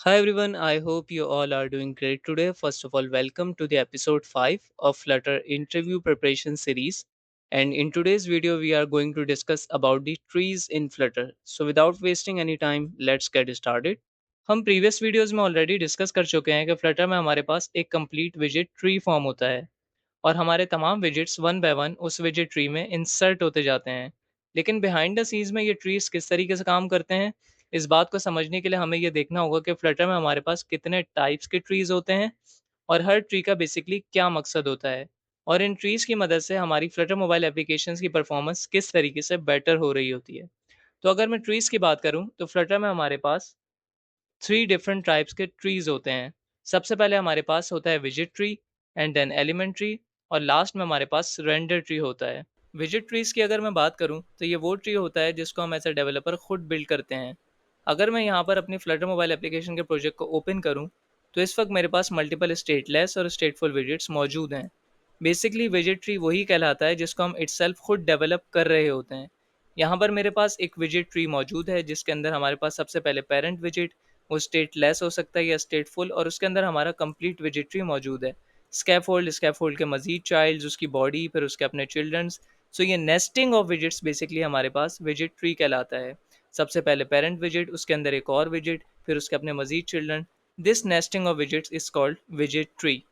Hi everyone, I hope you all are doing great today. First of all, welcome to the episode 5 of Flutter interview preparation series. And in today's video, we are going to discuss about the trees in Flutter. So without wasting any time, let's get started. हम previous videos में already discuss कर चुके हैं कि Flutter में हमारे पास एक complete visit tree form होता है और हमारे तमाम विजिट्स वन बाय वन उस विजिट ट्री में इंसर्ट होते जाते हैं। लेकिन बिहाइंड द सीन्स में ये ट्रीज किस तरीके से काम करते हैं, इस बात को समझने के लिए हमें ये देखना होगा कि फ्लटर में हमारे पास कितने टाइप्स के ट्रीज होते हैं और हर ट्री का बेसिकली क्या मकसद होता है, और इन ट्रीज की मदद से हमारी फ्लटर मोबाइल एप्लीकेशन की परफॉर्मेंस किस तरीके से बेटर हो रही होती है। तो अगर मैं ट्रीज की बात करूं तो फ्लटर में हमारे पास थ्री डिफरेंट टाइप्स के ट्रीज होते हैं। सबसे पहले हमारे पास होता है विजिट tree, and then element tree, और लास्ट में हमारे पास रेंडर ट्री होता है। विजिट ट्रीज की अगर मैं बात करूं तो ये वो ट्री होता है जिसको हम एज ए डेवलपर खुद बिल्ड करते हैं। अगर मैं यहाँ पर अपनी फ्लटर मोबाइल एप्लीकेशन के प्रोजेक्ट को ओपन करूँ तो इस वक्त मेरे पास मल्टीपल स्टेटलेस और स्टेटफुल विजिट्स मौजूद हैं। बेसिकली विजिट ट्री वही कहलाता है जिसको हम इटसेल्फ खुद डेवलप कर रहे होते हैं। यहाँ पर मेरे पास एक विजिट ट्री मौजूद है जिसके अंदर हमारे पास सबसे पहले पेरेंट विजिट, वो स्टेटलेस हो सकता है या स्टेटफुल, और उसके अंदर हमारा कंप्लीट विजिट ट्री मौजूद है। स्कैफोल्ड, स्कैफोल्ड के मजीद चाइल्ड्स, उसकी बॉडी, फिर उसके अपने चिल्ड्रंस। सो ये नेस्टिंग ऑफ विजिट्स बेसिकली हमारे पास विजिट ट्री कहलाता है। सबसे पहले पेरेंट विजिट, उसके अंदर एक और विजिट, फिर उसके अपने मजीद children. This nesting of visits is called visit tree.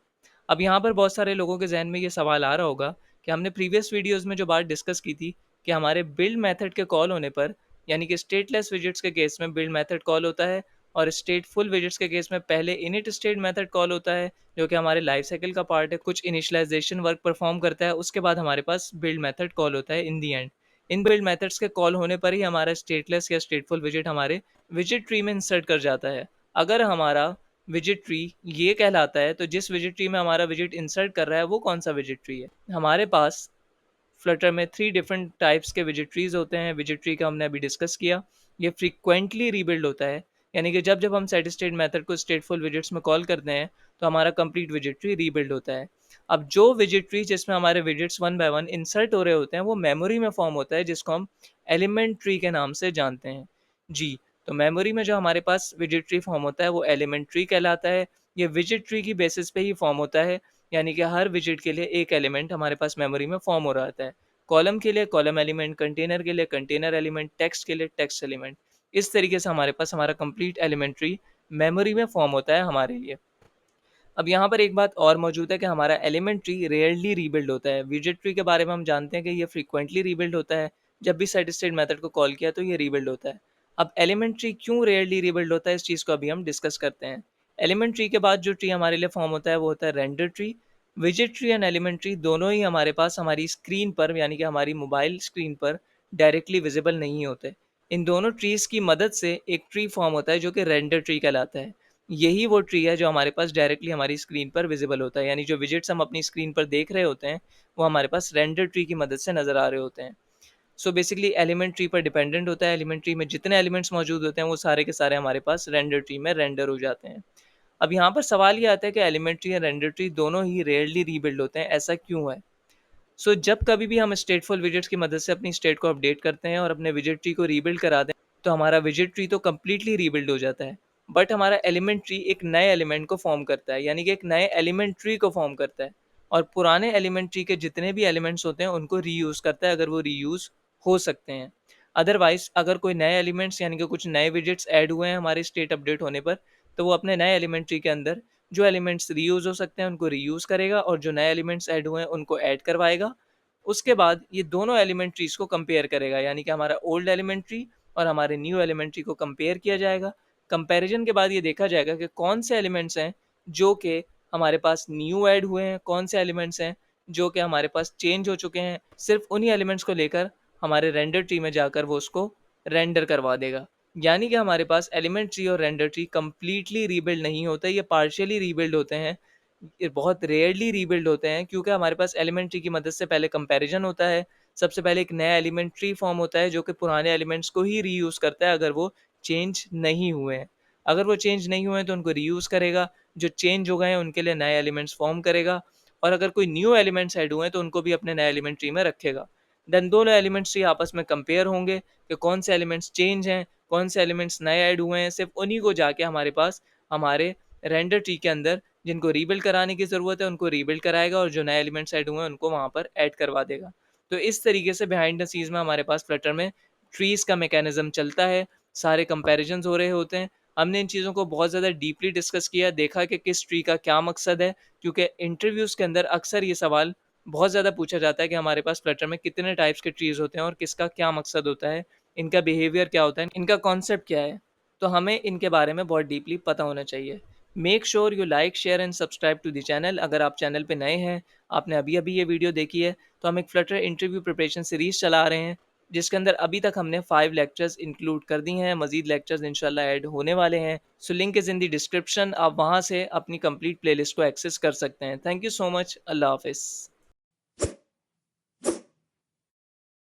अब यहाँ पर बहुत सारे लोगों के जहन में ये सवाल आ रहा होगा कि हमने प्रीवियस वीडियोस में जो बात डिस्कस की थी कि हमारे बिल्ड मेथड के कॉल होने पर, यानी कि स्टेटलेस विजिट्स के केस में बिल्ड मेथड कॉल होता है, और स्टेटफुल विजिट्स के केस में पहले इनिट स्टेट मेथड कॉल होता है जो कि हमारे लाइफ साइकिल का पार्ट है, कुछ इनिशियलाइजेशन वर्क परफॉर्म करता है, उसके बाद हमारे पास बिल्ड मेथड कॉल होता है इन दी एंड। इन बिल्ड मेथड्स के कॉल होने पर ही हमारा स्टेटलेस या स्टेटफुल विजिट हमारे विजिट ट्री में इंसर्ट कर जाता है। अगर हमारा विजिट ट्री ये कहलाता है तो जिस विजिट ट्री में हमारा विजिट इंसर्ट कर रहा है वो कौन सा विजिट ट्री है। हमारे पास फ्लटर में थ्री डिफरेंट टाइप्स के विजिट ट्रीज होते हैं। विजिट ट्री का हमने अभी डिस्कस किया, ये फ्रीक्वेंटली रीबिल्ड होता है, यानी कि जब जब हम सेट स्टेट मेथड को स्टेटफुल विजिट्स में कॉल करते हैं तो हमारा कंप्लीट विजिट ट्री रीबिल्ड होता है। अब जो विजिट ट्री जिसमें हमारे visits one by one insert हो रहे होते हैं वो मेमोरी में फॉर्म होता है जिसको हम एलिमेंट ट्री के नाम से जानते हैं। जी, तो मेमोरी में जो हमारे पास विजिट ट्री फॉर्म होता है वो एलिमेंट ट्री कहलाता है। ये विजिट ट्री की बेसिस पे ही फॉर्म होता है, यानी कि हर विजिट के लिए एक एलिमेंट हमारे पास मेमोरी में फॉर्म हो रहा होता है। कॉलम के लिए कॉलम एलिमेंट, कंटेनर के लिए कंटेनर एलिमेंट, टेक्स्ट के लिए टेक्स्ट एलिमेंट। इस तरीके से हमारे पास हमारा कंप्लीट एलिमेंट्री मेमोरी में फॉर्म होता है हमारे लिए। अब यहाँ पर एक बात और मौजूद है कि हमारा एलिमेंट ट्री रेयरली रीबिल्ड होता है। विजिट ट्री के बारे में हम जानते हैं कि ये फ्रीक्वेंटली रीबिल्ड होता है, जब भी सेट स्टेट मेथड को कॉल किया तो ये रीबिल्ड होता है। अब एलिमेंट ट्री क्यों रेयरली रीबिल्ड होता है इस चीज़ को अभी हम डिस्कस करते हैं। एलिमेंट ट्री के बाद जो ट्री हमारे लिए फॉर्म होता है वो होता है render tree. Visit tree and element tree दोनों ही हमारे पास हमारी स्क्रीन पर, यानी कि हमारी मोबाइल स्क्रीन पर डायरेक्टली विजिबल नहीं होते। इन दोनों ट्रीज की मदद से एक ट्री फॉर्म होता है जो कि रेंडर ट्री कहलाता है। यही वो ट्री है जो हमारे पास डायरेक्टली हमारी स्क्रीन पर विजिबल होता है, यानी जो विजिट्स हम अपनी स्क्रीन पर देख रहे होते हैं वो हमारे पास रेंडर ट्री की मदद से नज़र आ रहे होते हैं। सो बेसिकली एलिमेंट ट्री पर डिपेंडेंट होता है। एलिमेंट ट्री में जितने एलिमेंट्स मौजूद होते हैं वो सारे के सारे हमारे पास रेंडर ट्री में रेंडर हो जाते हैं। अब यहाँ पर सवाल ये आता है कि एलिमेंट ट्री या रेंडर ट्री दोनों ही रेयरली रीबिल्ड होते हैं, ऐसा क्यों है। जब कभी भी हम स्टेटफुल विजिट्स की मदद से अपनी स्टेट को अपडेट करते हैं और अपने विजिट ट्री को रीबिल्ड करा दें तो हमारा विजिट ट्री तो कम्प्लीटली रीबिल्ड हो जाता है। बट हमारा एलिमेंट ट्री एक नए एलिमेंट को फॉर्म करता है, यानी कि एक नए एलिमेंट ट्री को फॉर्म करता है, और पुराने एलिमेंट ट्री के जितने भी एलिमेंट्स होते हैं उनको रीयूज़ करता है अगर वो रीयूज़ हो सकते हैं। अदरवाइज अगर कोई नए एलिमेंट्स यानी कि कुछ नए विजिट्स ऐड हुए हैं हमारे स्टेट अपडेट होने पर, तो वो अपने नए एलिमेंट ट्री के अंदर जो एलिमेंट्स रीयूज़ हो सकते हैं उनको रीयूज़ करेगा और जो नए एलिमेंट्स ऐड हुए हैं उनको ऐड करवाएगा। उसके बाद ये दोनों एलिमेंट ट्रीज को कंपेयर करेगा, यानी कि हमारा ओल्ड एलिमेंट ट्री और हमारे न्यू एलिमेंट ट्री को कंपेयर किया जाएगा। कंपैरिजन के बाद ये देखा जाएगा कि कौन से एलिमेंट्स हैं जो कि हमारे पास न्यू ऐड हुए हैं, कौन से एलिमेंट्स हैं जो कि हमारे पास चेंज हो चुके हैं। सिर्फ उन्हीं एलिमेंट्स को लेकर हमारे रेंडर ट्री में जाकर वो उसको रेंडर करवा देगा। यानी कि हमारे पास एलिमेंट ट्री और रेंडर ट्री कंप्लीटली रीबिल्ड नहीं होते, ये पार्शियली रीबिल्ड होते हैं। ये बहुत रेयरली रीबिल्ड होते हैं क्योंकि हमारे पास एलिमेंट ट्री की मदद से पहले कंपैरिजन होता है। सबसे पहले एक नया एलिमेंट ट्री फॉर्म होता है जो कि पुराने एलिमेंट्स को ही रीयूज़ करता है अगर वो चेंज नहीं हुए हैं। अगर वो चेंज नहीं हुए हैं तो उनको रीयूज़ करेगा, जो चेंज हो गए हैं उनके लिए नए एलिमेंट्स फॉर्म करेगा, और अगर कोई न्यू एलिमेंट्स ऐड हुए हैं तो उनको भी अपने नए एलिमेंट ट्री में रखेगा। देन दोनों एलिमेंट्स ट्री आपस में कंपेयर होंगे कि कौन से एलिमेंट्स चेंज हैं, कौन से एलिमेंट्स नए ऐड हुए हैं। सिर्फ उन्हीं को जाके हमारे पास हमारे रेंडर ट्री के अंदर जिनको रीबिल्ड कराने की ज़रूरत है उनको रीबिल्ड कराएगा और जो नए एलिमेंट्स ऐड हुए हैं उनको वहाँ पर ऐड करवा देगा। तो इस तरीके से बिहाइंड द सीन्स में हमारे पास फ्लटर में ट्रीज़ का मैकेनिज़्म चलता है, सारे कंपैरिजन्स हो रहे होते हैं। हमने इन चीज़ों को बहुत ज़्यादा डीपली डिस्कस किया, देखा कि किस ट्री का क्या मकसद है, क्योंकि इंटरव्यूज़ के अंदर अक्सर ये सवाल बहुत ज़्यादा पूछा जाता है कि हमारे पास फ्लटर में कितने टाइप्स के ट्रीज़ होते हैं और किसका क्या मकसद होता है, इनका बिहेवियर क्या होता है, इनका कॉन्सेप्ट क्या है। तो हमें इनके बारे में बहुत डीपली पता होना चाहिए। Make sure you like, share and subscribe to the channel. अगर आप चैनल पे नए हैं, आपने अभी-अभी ये वीडियो देखी है, तो हम एक फ्लटर इंटरव्यू प्रिपरेशन सीरीज़ चला रहे हैं, जिसके अंदर अभी तक हमने 5 लेक्चर्स इंक्लूड कर दी हैं, मज़ीद लेक्चर्स इंशाल्लाह ऐड होने वाले हैं। So link is in the description, आप वहाँ से अपनी कंप्लीट प्लेलिस्ट को एक्सेस कर सकते हैं। Thank you so much. अल्लाह हाफ़िज़।